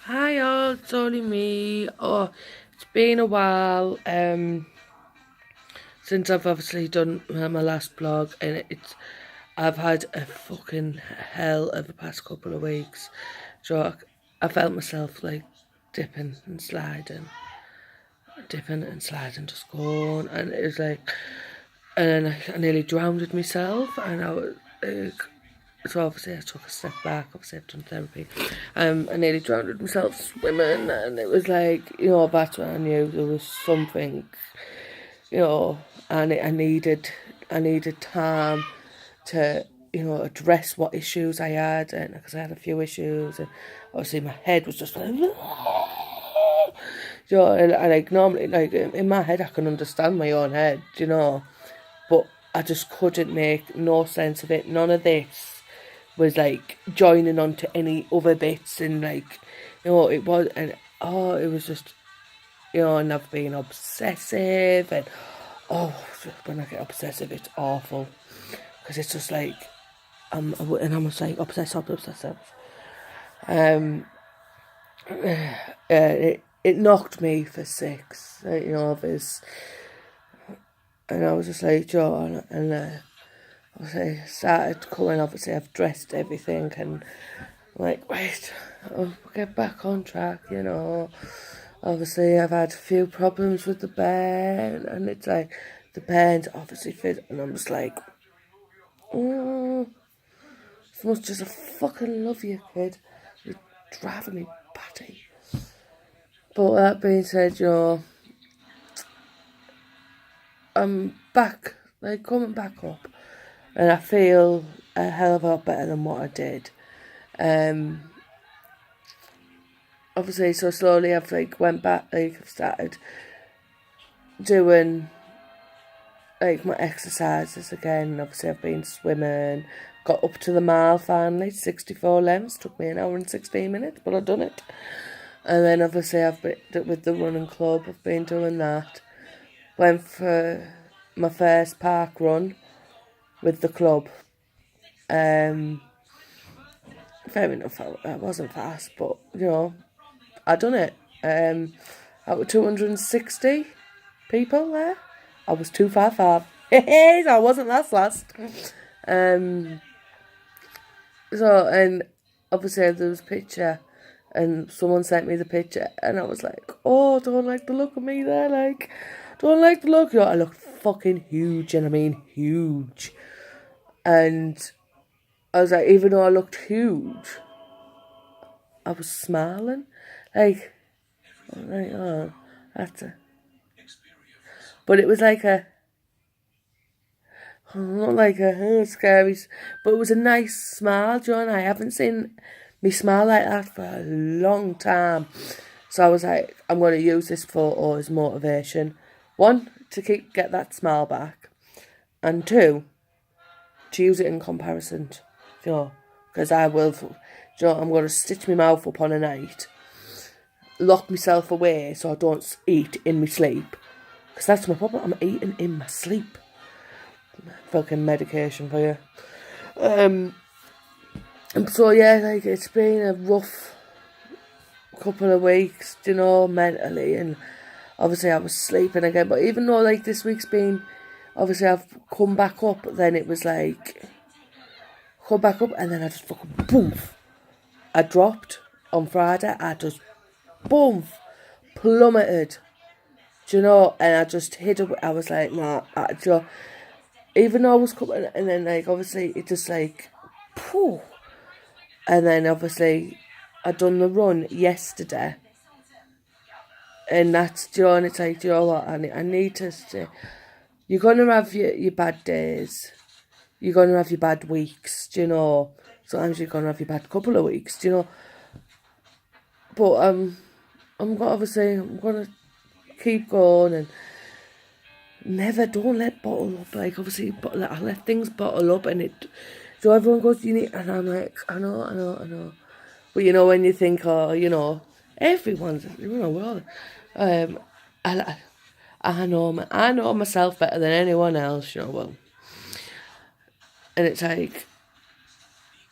Hi all, it's only me. Oh, it's been a while since I've obviously done my last blog, and I've had a fucking hell of the past couple of weeks. So I felt myself like dipping and sliding, just going, and it was like, and then I nearly drowned myself, and I was like, so obviously I took a step back. Obviously I've done therapy. I nearly drowned myself swimming, and it was like, that's when I knew there was something, you know, and I needed time to, address what issues I had, and because I had a few issues, and obviously my head was just like, and like normally, like in my head, I can understand my own head, but I just couldn't make no sense of it. None of this was like joining onto any other bits, and like, it was, and it was just, and I've been obsessive, and when I get obsessive, it's awful, because it's just like, and I'm just like obsessive. Um, it knocked me for six, this, and I was just like, and obviously started coming. Obviously, I've dressed everything, and I'm like, wait, I'll get back on track, Obviously, I've had a few problems with the bed, and it's like, the bed's obviously fit, and I'm just like, as much as I fucking love you, kid, you're driving me batty. But that being said, I'm back, like coming back up, and I feel a hell of a lot better than what I did. Obviously, so slowly I've like went back, like I've started doing like my exercises again. Obviously, I've been swimming, got up to the mile finally, 64 lengths, took me an hour and 16 minutes, but I've done it. And then obviously I've been with the running club, I've been doing that. Went for my first park run with the club. Fair enough, I wasn't fast, but I done it. Out of 260 people there, I was 255. I wasn't last. Um, and obviously there was a picture, and someone sent me the picture, and I was like, oh, don't like the look of me there, like, don't like the look. I looked fucking huge, and I mean huge. And I was like, even though I looked huge, I was smiling. Like, oh, that's a... But it was like not like a scary, but it was a nice smile, John. I haven't seen me smile like that for a long time. So I was like, I'm going to use this photo as motivation. One, to get that smile back. And two, to use it in comparison, because I will, I'm going to stitch my mouth up on a night, lock myself away so I don't eat in my sleep. Because that's my problem, I'm eating in my sleep. Fucking medication for you. And so yeah, like it's been a rough couple of weeks, mentally, and obviously I was sleeping again. But even though like this week's been, obviously I've come back up, then it was like come back up, and then I just fucking boom. I dropped on Friday. I just boom plummeted. And I just hit it. I was like, nah, even though I was coming, and then like obviously it just like, poof. And then obviously I done the run yesterday, and that's, and it's like, what, I need to stay. You're gonna have your bad days, you're gonna have your bad weeks, sometimes you're gonna have your bad couple of weeks, but I'm gonna keep going, and don't let bottle up. Like obviously, I let things bottle up, and so everyone goes, you need, and I'm like, I know. But when you think, everyone's, we're all, I know myself better than anyone else, well, and it's like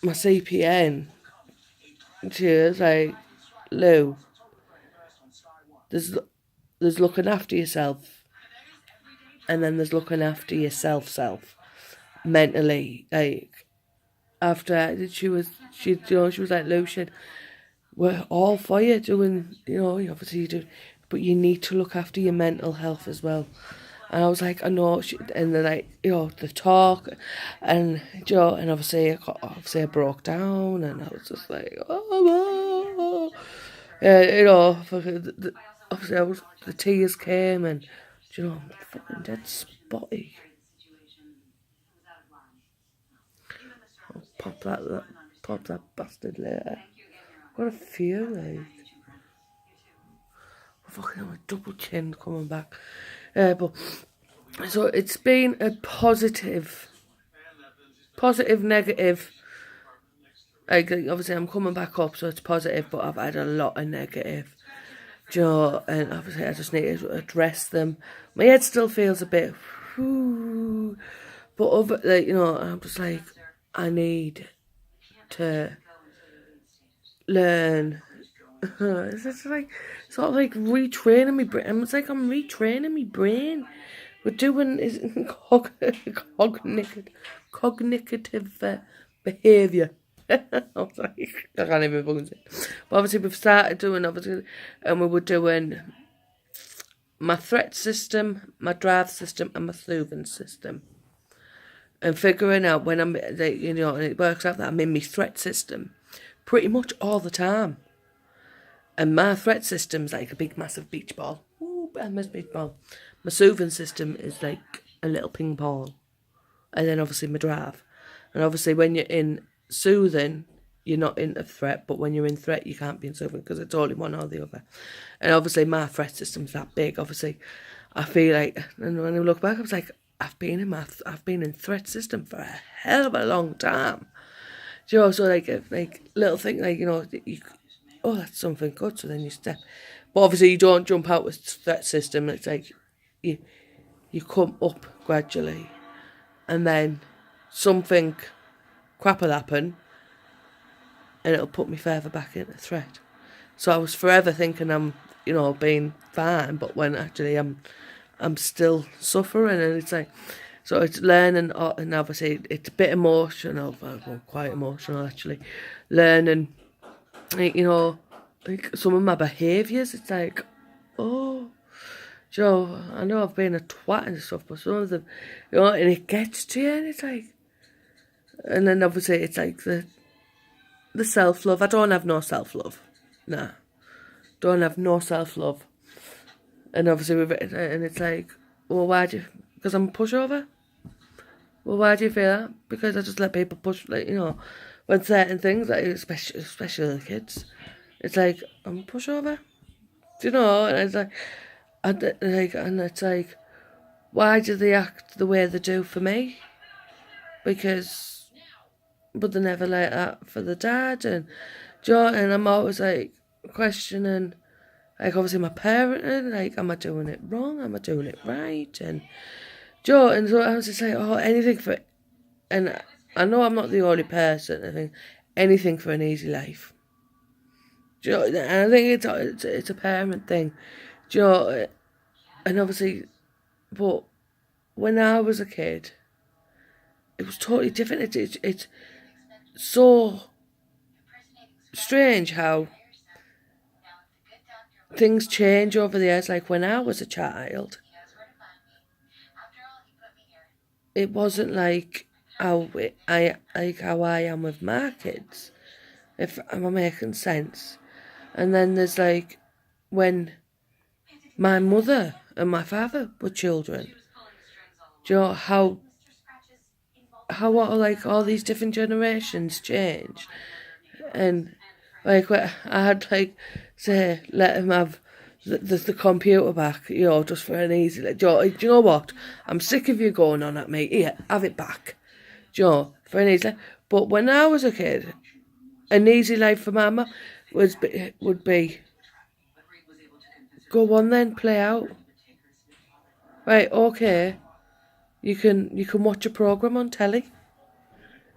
my CPN. She was like, Lou, there's looking after yourself, and then there's looking after yourself mentally. Like after she was like, Lucian, we're all for you doing, obviously you do, but you need to look after your mental health as well. And I was like, I know, and then the talk, and and obviously I broke down, and I was just like, obviously the tears came, and I'm fucking dead spotty. I'll pop that bastard later. Got a few, like. Fucking hell, a double chin coming back. But so it's been a positive, negative. Like obviously I'm coming back up, so it's positive, but I've had a lot of negative. And obviously I just need to address them. My head still feels a bit, but I'm just like, I need to learn. It's like sort of like retraining my brain. It's like I'm retraining my brain. We're doing cognitive behaviour. I was like, I can't even fucking say. But obviously we've started doing and we were doing my threat system, my drive system, and my soothing system. And figuring out when I'm, and it works out that I'm in my threat system pretty much all the time. And my threat system's like a big, massive beach ball. Ooh, I miss beach ball. My soothing system is like a little ping pong. And then obviously my drive. And obviously when you're in soothing, you're not in a threat. But when you're in threat, you can't be in soothing because it's only one or the other. And obviously my threat system's that big. Obviously, I feel like, and when I look back, I was like, I've been in threat system for a hell of a long time. So like little thing, that's something good, so then you step. But obviously you don't jump out with that system. It's like you come up gradually, and then something crap will happen, and it'll put me further back into threat. So I was forever thinking I'm, being fine, but when actually I'm still suffering, and it's like, so it's learning, and obviously it's a bit emotional, well, quite emotional actually, learning. Like, like some of my behaviours, it's like, I know I've been a twat and stuff, but some of them, and it gets to you, and it's like, and then obviously it's like the self-love. I don't have no self-love. Nah. Don't have no self-love. And obviously, and it's like, well, why do you, because I'm a pushover? Well, why do you feel that? Because I just let people push, when certain things, like especially the kids, it's like, I'm a pushover. Do you know? And it's like, and it's like, why do they act the way they do for me? But they never like that for the dad, and and I'm always like questioning, like obviously my parenting, like, am I doing it wrong? Am I doing it right? And and so I was just like, anything for, and I know I'm not the only person. I think anything for an easy life. And I think it's a parent thing. And obviously, but when I was a kid, it was totally different. It's so strange how things change over the years. Like when I was a child, it wasn't like how I am with my kids, if I'm making sense. And then there's like when my mother and my father were children. How like all these different generations change, and like I had like say let him have the computer back, just for an easy. Do you know what? I'm sick of you going on at me. Here, have it back. For an easy. But when I was a kid, an easy life for Mama would be go on then, play out. Right, okay. You can watch a programme on telly.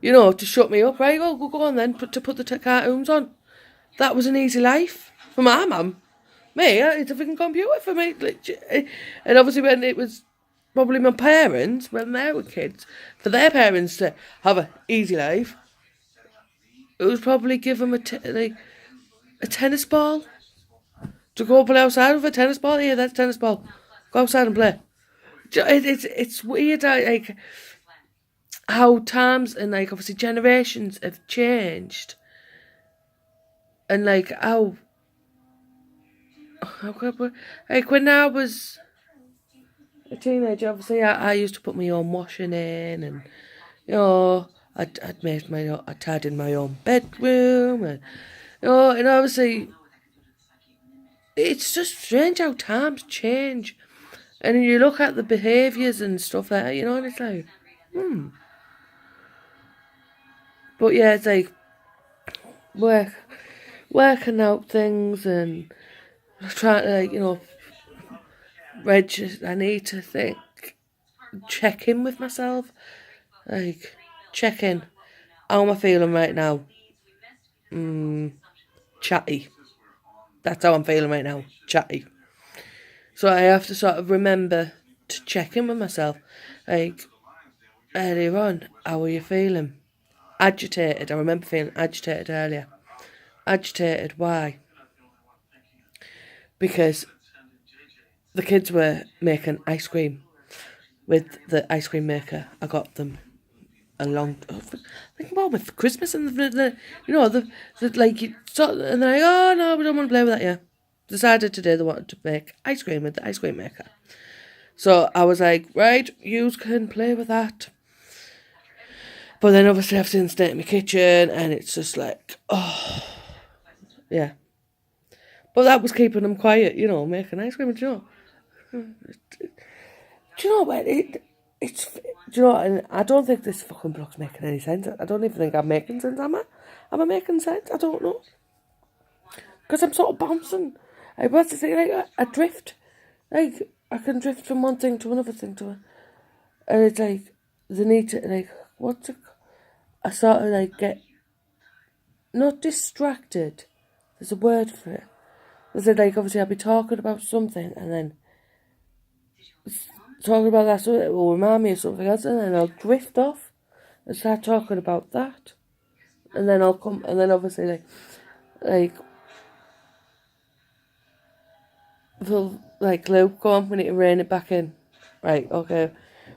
To shut me up, right? Well, go on then, to put the cartoons on. That was an easy life. For my mum. Me, it's a freaking computer for me. And obviously when it was probably my parents, when they were kids, for their parents to have an easy life, it was probably give them a tennis ball. To go play outside with a tennis ball. Yeah, that's a tennis ball. Go outside and play. It's weird how times and obviously generations have changed. And how when I was a teenager, obviously I used to put my own washing in, and I tidied my own bedroom, and and obviously it's just strange how times change, and you look at the behaviours and stuff like that, and it's like, But yeah, it's working out things and trying to register. I need to check in with myself, check in. How am I feeling right now? Chatty. That's how I'm feeling right now, chatty. So I have to sort of remember to check in with myself. Earlier on, how are you feeling? Agitated. I remember feeling agitated earlier. Agitated, why? Because the kids were making ice cream with the ice cream maker. I got them with Christmas and and they're like, oh no, we don't want to play with that yet. Decided today they wanted to make ice cream with the ice cream maker. So I was like, right, you can play with that. But then obviously I've seen stay in my kitchen and it's just like, oh, yeah. But that was keeping them quiet, making ice cream. Do you know what? And I don't think this fucking block's making any sense. I don't even think I'm making sense, am I? Am I making sense? I don't know. Because I'm sort of bouncing. What's the thing? I drift. I can drift from one thing to another thing to and it's the need to, I sort of, get, not distracted. There's a word for it. There's obviously I'll be talking about something and then talking about that, so it will remind me of something else, and then I'll drift off and start talking about that, and then I'll come, and then obviously Luke, go on, we need to rein it back in. Right, okay,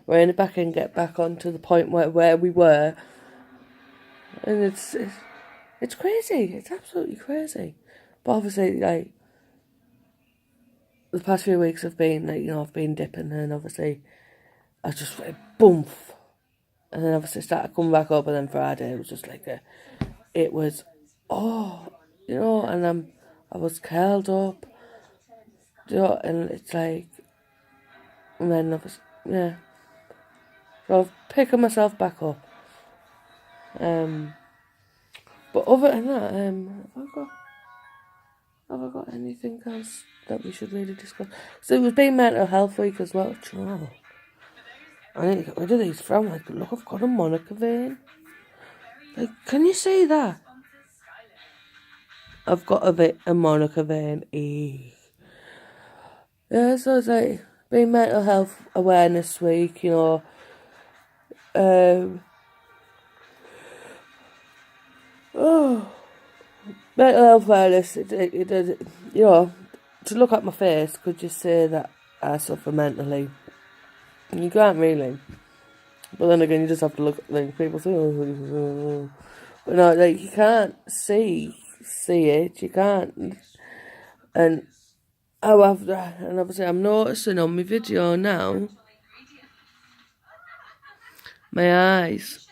rein it back in, get back onto the point where we were, and it's crazy, it's absolutely crazy, but obviously the past few weeks have been I've been dipping, and obviously I just went boom, and then obviously started coming back up, and then Friday it was just it was and I was curled up, and it's and then obviously so I've picking myself back up, but other than that, have I got anything else that we should really discuss? So it was being mental health week as well. I need to get rid of these from. Look, I've got a Monica vein. Can you see that? I've got a Monica vein. Yeah, so it's being mental health awareness week, mental health awareness, to look at my face could just say that I suffer mentally. You can't really. But then again, you just have to look at people say, but no, you can't see it, you can't. And however, and obviously I'm noticing on my video now, my eyes,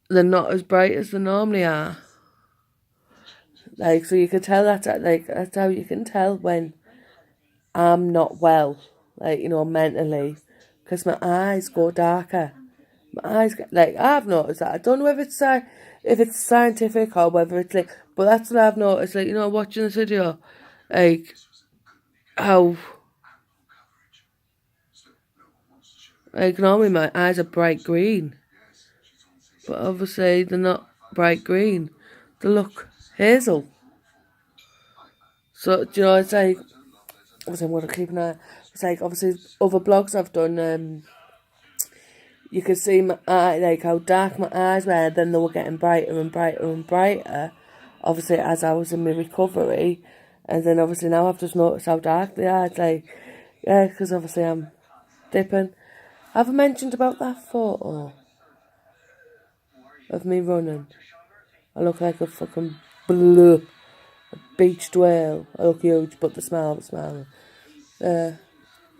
they're not as bright as they normally are. So you can tell that's how you can tell when I'm not well, mentally, because my eyes go darker. My eyes get, I've noticed that. I don't know if it's scientific or whether it's but that's what I've noticed, watching this video, how, normally my eyes are bright green, but obviously they're not bright green. They look Hazel. So, do you know, it's like, obviously I'm going to keep an eye. It's like, obviously, other blogs I've done, you could see my eye, like how dark my eyes were, then they were getting brighter and brighter and brighter, obviously, as I was in my recovery. And then, obviously, now I've just noticed how dark they are. It's like, yeah, because obviously I'm dipping. Have I mentioned about that photo of me running? I look like a fucking blue beached whale. I look huge, but the smile.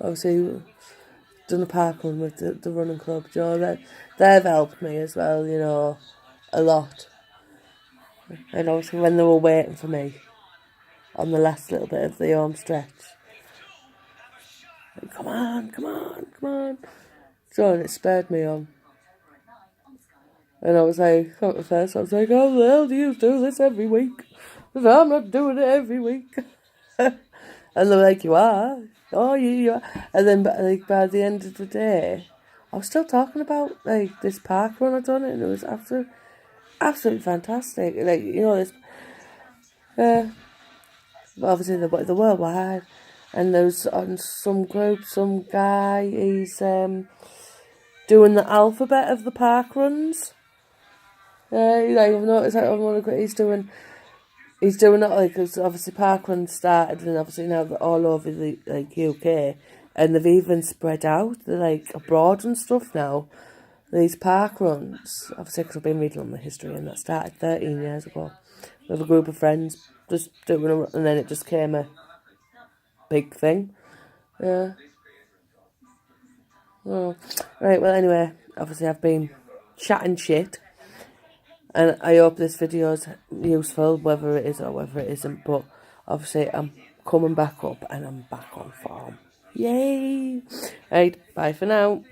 Obviously, done a park run with the running club. You know, they've helped me as well, you know, a lot. And obviously when they were waiting for me on the last little bit of the home stretch, like, come on. So it spurred me on. And I was like, at first I was like, how the hell do you do this every week? I said, I'm not doing it every week. And they're like, you are? Oh, you are. And then like, by the end of the day, I was still talking about like this park run I done it, and it was absolutely fantastic. Like, you know, this, obviously the worldwide, and there's on some group, some guy, he's doing the alphabet of the park runs. Like I've noticed that on one of the, he's doing that, like, because obviously park runs started, and obviously now they're all over the like UK, and they've even spread out. They're like abroad and stuff now. These park runs, obviously, because I've been reading on the history, and that started 13 years ago with a group of friends just doing a run, and then it just came a big thing. Yeah. Oh. Right, well, anyway, obviously I've been chatting shit, and I hope this video is useful, whether it is or whether it isn't, but obviously I'm coming back up and I'm back on form. Yay! Right, bye for now.